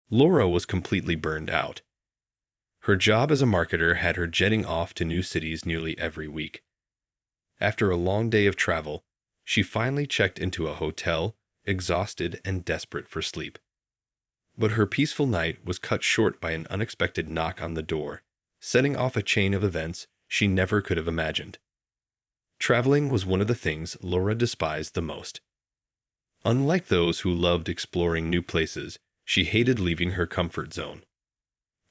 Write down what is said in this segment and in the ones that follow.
Laura was completely burned out. Her job as a marketer had her jetting off to new cities nearly every week. After a long day of travel, she finally checked into a hotel, exhausted and desperate for sleep. But her peaceful night was cut short by an unexpected knock on the door, setting off a chain of events she never could have imagined. Traveling was one of the things Laura despised the most. Unlike those who loved exploring new places, she hated leaving her comfort zone.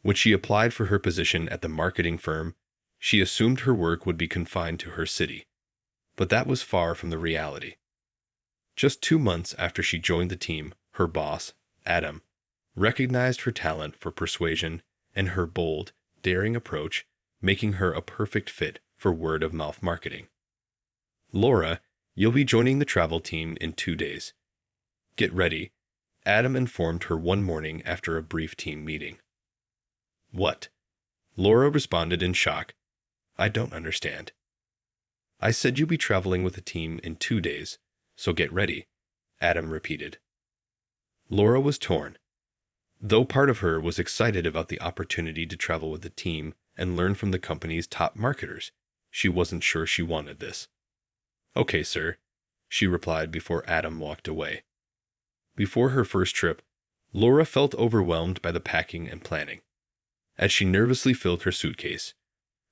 When she applied for her position at the marketing firm, she assumed her work would be confined to her city. But that was far from the reality. Just 2 months after she joined the team, her boss, Adam, recognized her talent for persuasion and her bold, daring approach, making her a perfect fit for word-of-mouth marketing. "Laura, you'll be joining the travel team in 2 days. Get ready," Adam informed her one morning after a brief team meeting. "What?" Laura responded in shock. "I don't understand." "I said you'll be traveling with the team in 2 days, so get ready," Adam repeated. Laura was torn. Though part of her was excited about the opportunity to travel with the team and learn from the company's top marketers, she wasn't sure she wanted this. "Okay, sir," she replied before Adam walked away. Before her first trip, Laura felt overwhelmed by the packing and planning. As she nervously filled her suitcase,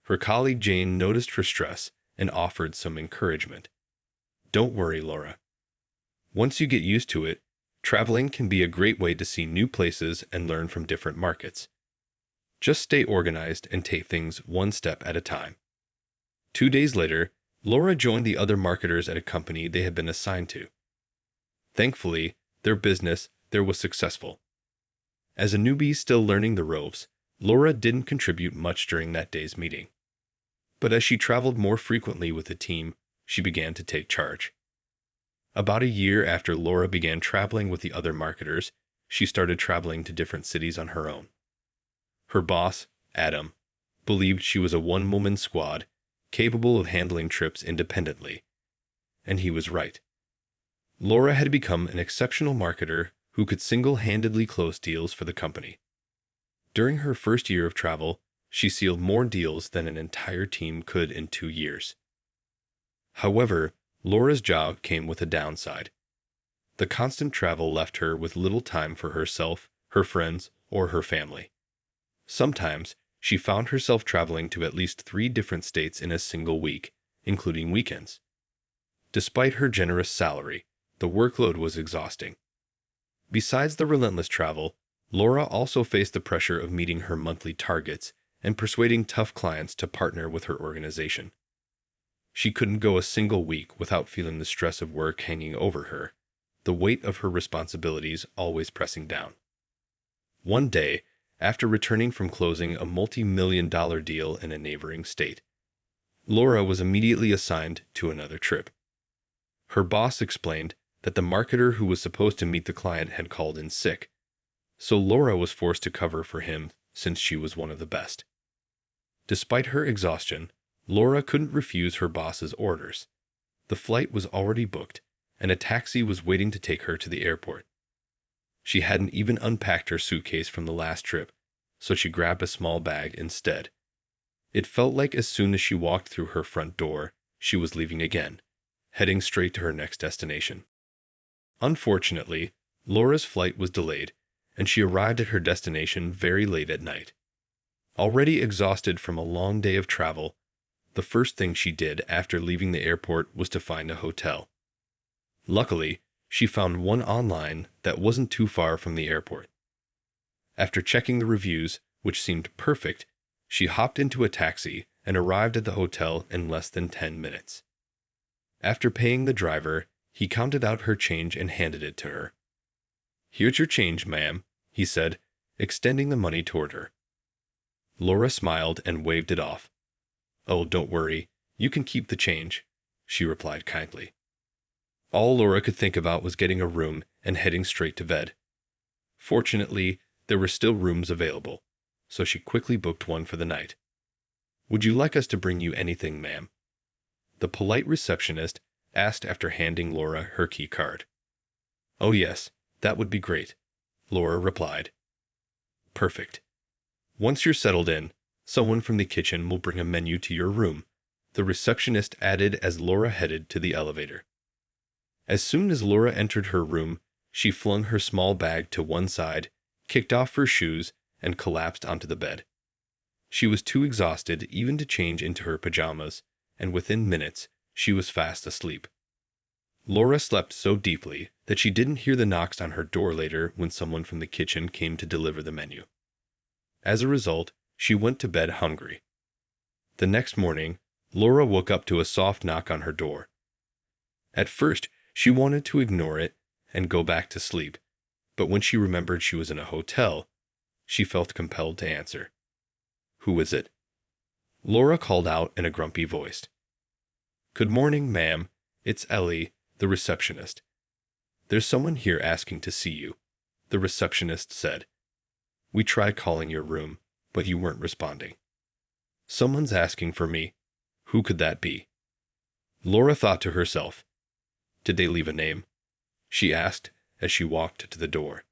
her colleague Jane noticed her stress and offered some encouragement. "Don't worry, Laura. Once you get used to it, traveling can be a great way to see new places and learn from different markets. Just stay organized and take things one step at a time." 2 days later, Laura joined the other marketers at a company they had been assigned to. Thankfully, their business there was successful. As a newbie still learning the ropes, Laura didn't contribute much during that day's meeting. But as she traveled more frequently with the team, she began to take charge. About a year after Laura began traveling with the other marketers, she started traveling to different cities on her own. Her boss, Adam, believed she was a one-woman squad, capable of handling trips independently. And he was right. Laura had become an exceptional marketer who could single-handedly close deals for the company. During her first year of travel, she sealed more deals than an entire team could in 2 years. However, Laura's job came with a downside. The constant travel left her with little time for herself, her friends, or her family. Sometimes, she found herself traveling to at least 3 different states in a single week, including weekends. Despite her generous salary, the workload was exhausting. Besides the relentless travel, Laura also faced the pressure of meeting her monthly targets and persuading tough clients to partner with her organization. She couldn't go a single week without feeling the stress of work hanging over her, the weight of her responsibilities always pressing down. One day, after returning from closing a multi-million-dollar deal in a neighboring state, Laura was immediately assigned to another trip. Her boss explained that the marketer who was supposed to meet the client had called in sick, so Laura was forced to cover for him since she was one of the best. Despite her exhaustion, Laura couldn't refuse her boss's orders. The flight was already booked, and a taxi was waiting to take her to the airport. She hadn't even unpacked her suitcase from the last trip, so she grabbed a small bag instead. It felt like as soon as she walked through her front door, she was leaving again, heading straight to her next destination. Unfortunately, Laura's flight was delayed, and she arrived at her destination very late at night. Already exhausted from a long day of travel, the first thing she did after leaving the airport was to find a hotel. Luckily, she found one online that wasn't too far from the airport. After checking the reviews, which seemed perfect, she hopped into a taxi and arrived at the hotel in less than 10 minutes. After paying the driver, he counted out her change and handed it to her. "Here's your change, ma'am," he said, extending the money toward her. Laura smiled and waved it off. "Oh, don't worry, you can keep the change," she replied kindly. All Laura could think about was getting a room and heading straight to bed. Fortunately, there were still rooms available, so she quickly booked one for the night. "Would you like us to bring you anything, ma'am?" The polite receptionist asked after handing Laura her key card. "Oh yes, that would be great," Laura replied. Perfect. Once you're settled in, someone from the kitchen will bring a menu to your room, the receptionist added as Laura headed to the elevator. As soon as Laura entered her room, she flung her small bag to one side, kicked off her shoes, and collapsed onto the bed. She was too exhausted even to change into her pajamas, and within minutes, she was fast asleep. Laura slept so deeply that she didn't hear the knocks on her door later when someone from the kitchen came to deliver the menu. As a result, she went to bed hungry. The next morning, Laura woke up to a soft knock on her door. At first, she wanted to ignore it and go back to sleep, but when she remembered she was in a hotel, she felt compelled to answer. "Who is it?" Laura called out in a grumpy voice. "Good morning, ma'am. It's Ellie, the receptionist." "There's someone here asking to see you," the receptionist said. "We tried calling your room, but you weren't responding." "Someone's asking for me. Who could that be?" Laura thought to herself. "Did they leave a name?" she asked as she walked to the door.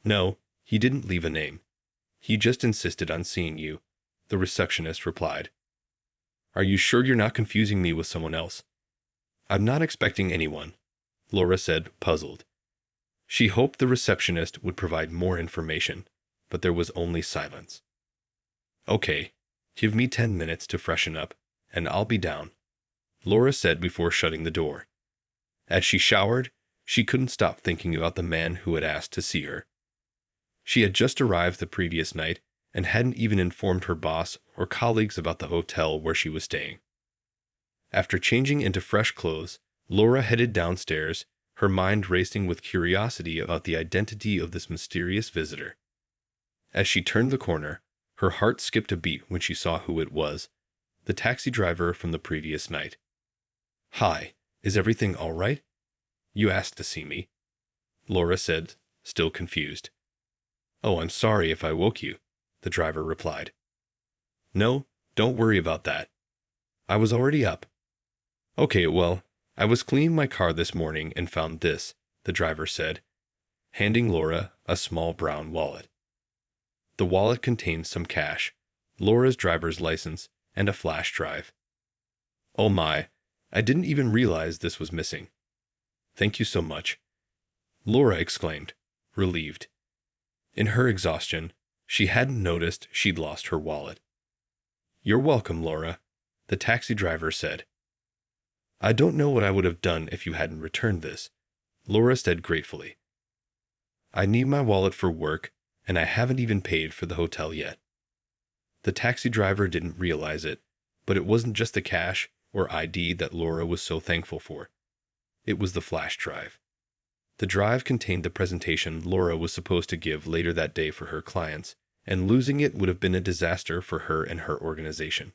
"No, he didn't leave a name. He just insisted on seeing you," the receptionist replied. "Are you sure you're not confusing me with someone else?" "I'm not expecting anyone," Laura said, puzzled. She hoped the receptionist would provide more information, but there was only silence. "Okay, give me 10 minutes to freshen up, and I'll be down," Laura said before shutting the door. As she showered, she couldn't stop thinking about the man who had asked to see her. She had just arrived the previous night and hadn't even informed her boss or colleagues about the hotel where she was staying. After changing into fresh clothes, Laura headed downstairs, her mind racing with curiosity about the identity of this mysterious visitor. As she turned the corner, her heart skipped a beat when she saw who it was, the taxi driver from the previous night. "Hi, is everything all right? You asked to see me," Laura said, still confused. "Oh, I'm sorry if I woke you," the driver replied. "No, don't worry about that. I was already up." "Okay, well, I was cleaning my car this morning and found this," the driver said, handing Laura a small brown wallet. The wallet contained some cash, Laura's driver's license, and a flash drive. "Oh my, I didn't even realize this was missing. Thank you so much," Laura exclaimed, relieved. In her exhaustion, she hadn't noticed she'd lost her wallet. "You're welcome, Laura," the taxi driver said. "I don't know what I would have done if you hadn't returned this," Laura said gratefully. "I need my wallet for work, and I haven't even paid for the hotel yet." The taxi driver didn't realize it, but it wasn't just the cash or ID that Laura was so thankful for. It was the flash drive. The drive contained the presentation Laura was supposed to give later that day for her clients, and losing it would have been a disaster for her and her organization.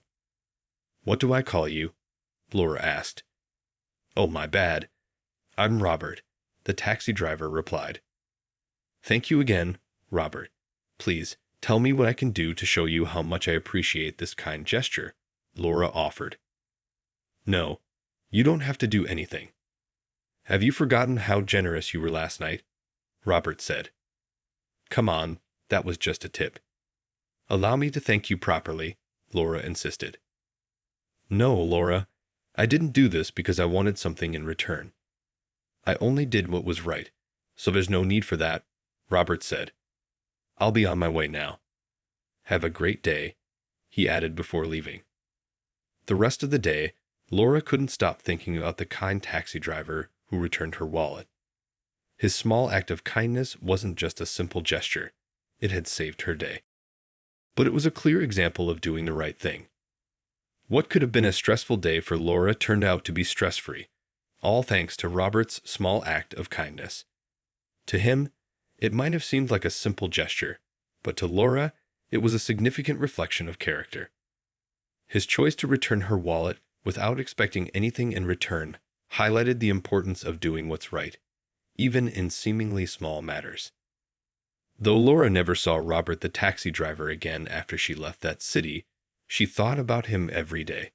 "What do I call you?" Laura asked. "Oh, my bad. I'm Robert," the taxi driver replied. "Thank you again, Robert. Please, tell me what I can do to show you how much I appreciate this kind gesture," Laura offered. "No, you don't have to do anything. Have you forgotten how generous you were last night?" Robert said. "Come on, that was just a tip." "Allow me to thank you properly," Laura insisted. "No, Laura, I didn't do this because I wanted something in return. I only did what was right, so there's no need for that," Robert said. "I'll be on my way now. Have a great day," he added before leaving. The rest of the day, Laura couldn't stop thinking about the kind taxi driver who returned her wallet. His small act of kindness wasn't just a simple gesture. It had saved her day. But it was a clear example of doing the right thing. What could have been a stressful day for Laura turned out to be stress-free, all thanks to Robert's small act of kindness. To him, it might have seemed like a simple gesture, but to Laura, it was a significant reflection of character. His choice to return her wallet without expecting anything in return highlighted the importance of doing what's right, even in seemingly small matters. Though Laura never saw Robert the taxi driver again after she left that city, she thought about him every day.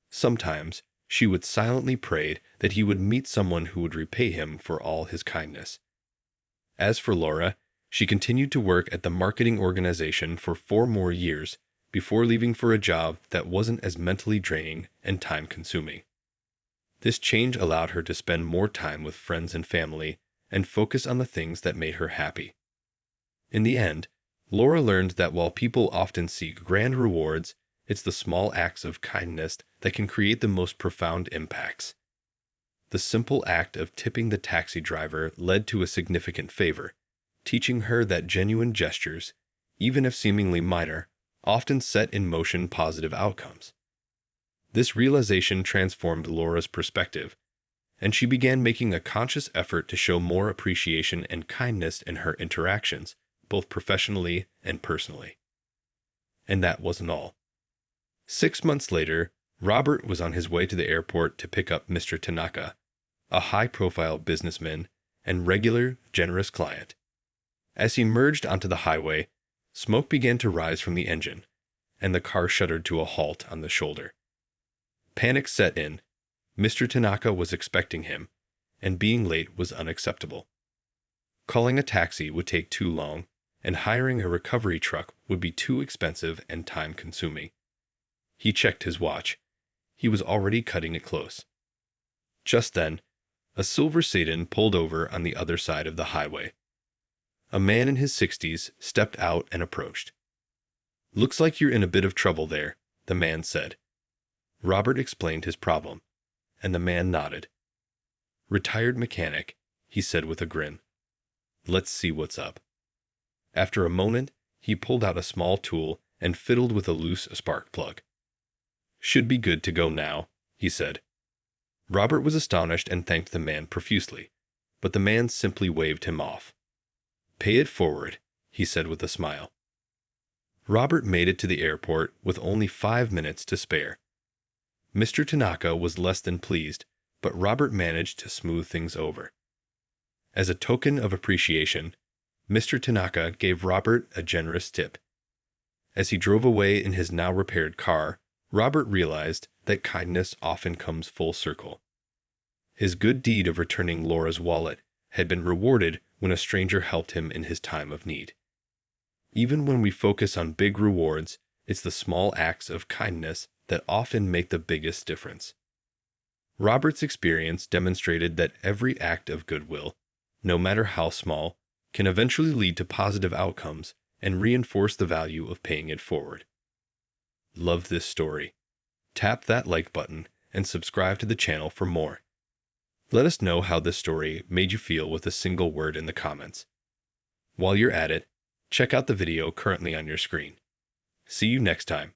Sometimes she would silently pray that he would meet someone who would repay him for all his kindness. As for Laura, She continued to work at the marketing organization for 4 more years before leaving for a job that wasn't as mentally draining and time-consuming. This change allowed her to spend more time with friends and family and focus on the things that made her happy. In the end, Laura learned that while people often seek grand rewards, it's the small acts of kindness that can create the most profound impacts. The simple act of tipping the taxi driver led to a significant favor, teaching her that genuine gestures, even if seemingly minor, often set in motion positive outcomes. This realization transformed Laura's perspective, and she began making a conscious effort to show more appreciation and kindness in her interactions, both professionally and personally. And that wasn't all. 6 months later, Robert was on his way to the airport to pick up Mr. Tanaka, a high-profile businessman and regular, generous client. As he merged onto the highway, smoke began to rise from the engine, and the car shuddered to a halt on the shoulder. Panic set in. Mr. Tanaka was expecting him, and being late was unacceptable. Calling a taxi would take too long, and hiring a recovery truck would be too expensive and time-consuming. He checked his watch. He was already cutting it close. Just then, a silver sedan pulled over on the other side of the highway. A man in his 60s stepped out and approached. "Looks like you're in a bit of trouble there," the man said. Robert explained his problem, and the man nodded. "Retired mechanic," he said with a grin. "Let's see what's up." After a moment, he pulled out a small tool and fiddled with a loose spark plug. "Should be good to go now," he said. Robert was astonished and thanked the man profusely, but the man simply waved him off. "Pay it forward," he said with a smile. Robert made it to the airport with only 5 minutes to spare. Mr. Tanaka was less than pleased, but Robert managed to smooth things over. As a token of appreciation, Mr. Tanaka gave Robert a generous tip. As he drove away in his now repaired car, Robert realized that kindness often comes full circle. His good deed of returning Laura's wallet had been rewarded when a stranger helped him in his time of need. Even when we focus on big rewards, it's the small acts of kindness that often make the biggest difference. Robert's experience demonstrated that every act of goodwill, no matter how small, can eventually lead to positive outcomes and reinforce the value of paying it forward. Love this story? Tap that like button and subscribe to the channel for more. Let us know how this story made you feel with a single word in the comments. While you're at it, check out the video currently on your screen. See you next time.